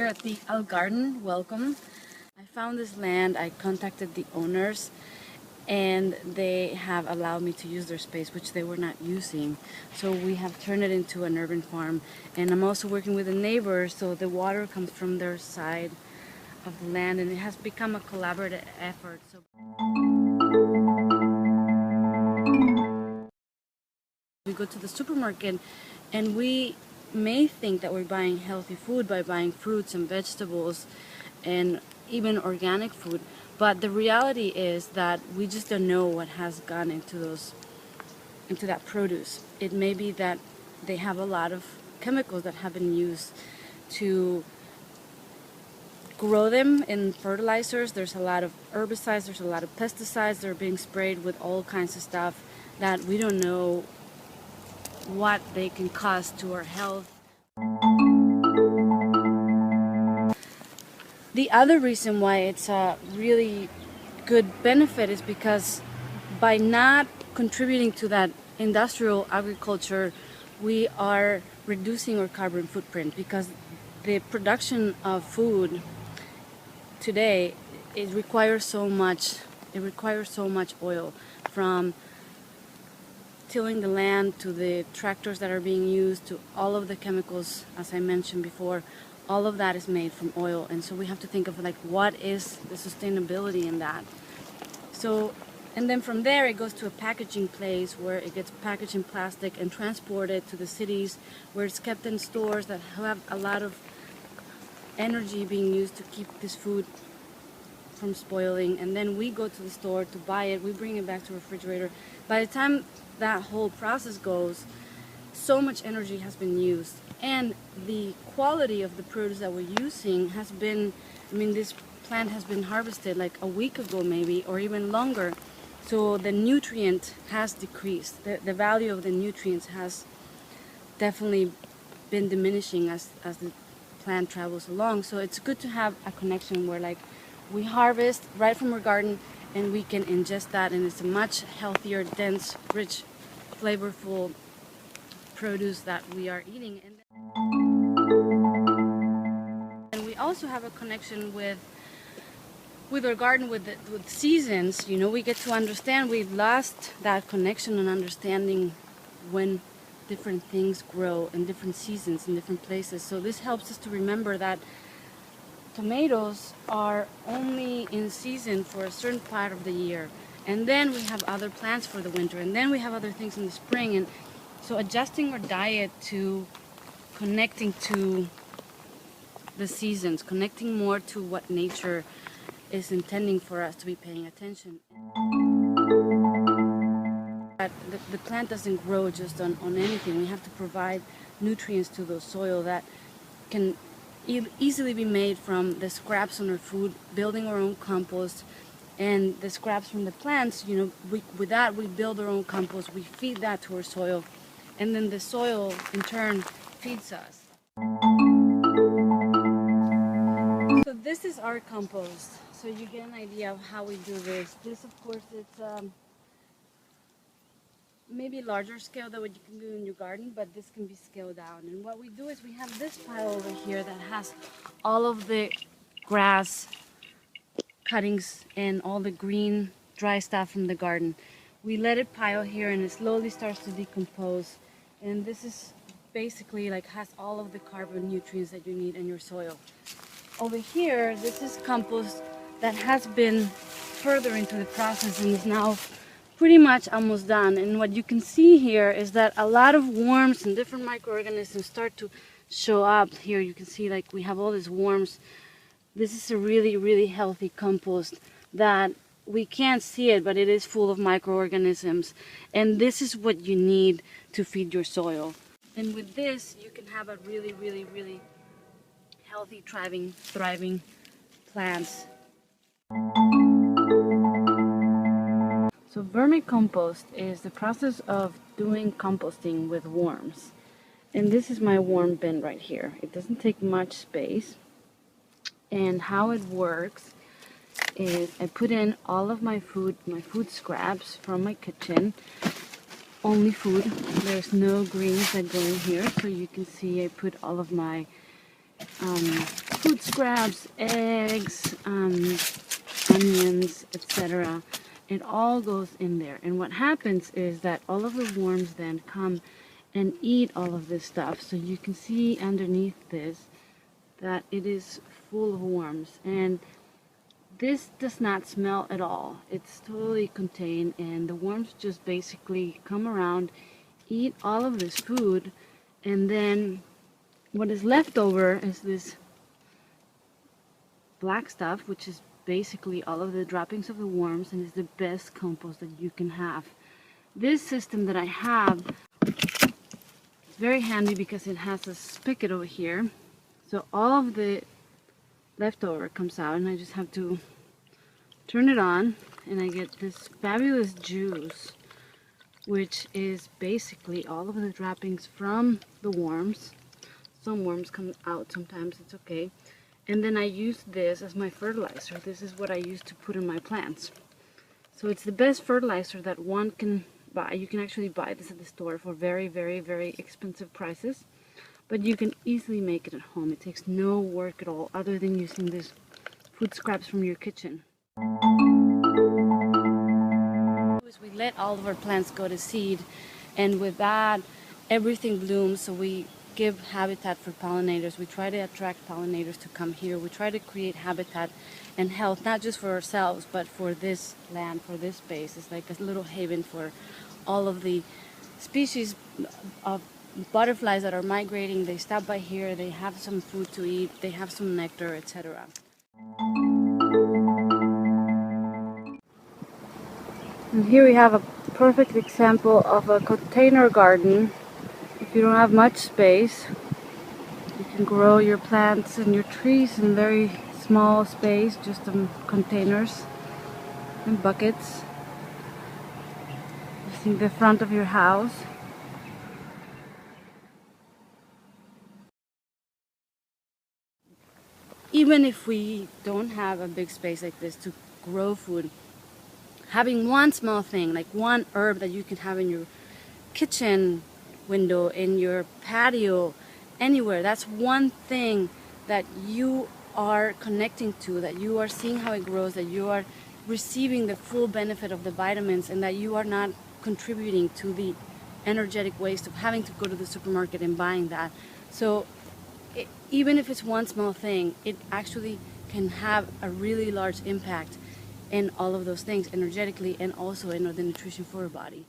at the Algarden. Welcome. I found this land, I contacted the owners, and they have allowed me to use their space, which they were not using. So we have turned it into an urban farm. And I'm also working with the neighbors, so the water comes from their side of the land, and it has become a collaborative effort. So we go to the supermarket and we may think that we're buying healthy food by buying fruits and vegetables and even organic food, but the reality is that we just don't know what has gone into that produce. It may be that they have a lot of chemicals that have been used to grow them in fertilizers. There's a lot of herbicides, there's a lot of pesticides that are being sprayed with all kinds of stuff that we don't know what they can cause to our health. The other reason why it's a really good benefit is because by not contributing to that industrial agriculture, we are reducing our carbon footprint, because the production of food today, it requires so much oil, from tilling the land to the tractors that are being used to all of the chemicals, as I mentioned before. All of that is made from oil, and so we have to think of like, what is the sustainability in that? So, and then from there it goes to a packaging place where it gets packaged in plastic and transported to the cities, where it's kept in stores that have a lot of energy being used to keep this food from spoiling. And then we go to the store to buy it, we bring it back to the refrigerator. By the time that whole process goes, so much energy has been used, and the quality of the produce that we're using has been, this plant has been harvested like a week ago maybe, or even longer, so the nutrient has decreased. The value of the nutrients has definitely been diminishing as the plant travels along. So it's good to have a connection where like we harvest right from our garden and we can ingest that, and it's a much healthier, dense, rich, flavorful produce that we are eating. And we also have a connection with our garden, with seasons. You know, we get to understand, we've lost that connection and understanding when different things grow in different seasons in different places. So this helps us to remember that tomatoes are only in season for a certain part of the year, and then we have other plants for the winter, and then we have other things in the spring. And so adjusting our diet to connecting to the seasons, connecting more to what nature is intending for us to be paying attention. But the plant doesn't grow just on anything. We have to provide nutrients to the soil that can easily be made from the scraps on our food, building our own compost, and the scraps from the plants. You know, with that we build our own compost, we feed that to our soil, and then the soil in turn feeds us. So this is our compost, so you get an idea of how we do this. This, of course, it's maybe larger scale than what you can do in your garden, but this can be scaled down. And what we do is we have this pile over here that has all of the grass cuttings and all the green dry stuff from the garden. We let it pile here and it slowly starts to decompose, and this is basically like has all of the carbon nutrients that you need in your soil. Over here, this is compost that has been further into the process and is now pretty much almost done. And what you can see here is that a lot of worms and different microorganisms start to show up here. You can see like we have all these worms. This is a really, really healthy compost that we can't see it, but it is full of microorganisms. And this is what you need to feed your soil. And with this, you can have a really, really, really healthy, thriving plants. So vermicompost is the process of doing composting with worms. And this is my worm bin right here. It doesn't take much space. And how it works is I put in all of my food scraps from my kitchen. Only food. There's no greens that go in here. So you can see I put all of my food scraps, eggs, onions, etc. It all goes in there. And what happens is that all of the worms then come and eat all of this stuff. So you can see underneath this that it is full of worms. And this does not smell at all. It's totally contained, and the worms just basically come around, eat all of this food, and then what is left over is this black stuff, which is basically all of the droppings of the worms, and is the best compost that you can have. This system that I have is very handy because it has a spigot over here, so all of the leftover comes out, and I just have to turn it on, and I get this fabulous juice, which is basically all of the droppings from the worms. Some worms come out sometimes, it's okay. And then I use this as my fertilizer. This is what I use to put in my plants. So it's the best fertilizer that one can buy. You can actually buy this at the store for very, very, very expensive prices. But you can easily make it at home. It takes no work at all other than using these food scraps from your kitchen. We let all of our plants go to seed, and with that everything blooms, so we give habitat for pollinators. We try to attract pollinators to come here. We try to create habitat and health, not just for ourselves, but for this land, for this space. It's like a little haven for all of the species of butterflies that are migrating. They stop by here, they have some food to eat, they have some nectar, etc. And here we have a perfect example of a container garden. If you don't have much space, you can grow your plants and your trees in very small space, just in containers and buckets. Just in the front of your house. Even if we don't have a big space like this to grow food, having one small thing, like one herb that you can have in your kitchen window, in your patio, anywhere, that's one thing that you are connecting to, that you are seeing how it grows, that you are receiving the full benefit of the vitamins, and that you are not contributing to the energetic waste of having to go to the supermarket and buying that. So even if it's one small thing, it actually can have a really large impact in all of those things, energetically and also in the nutrition for our body.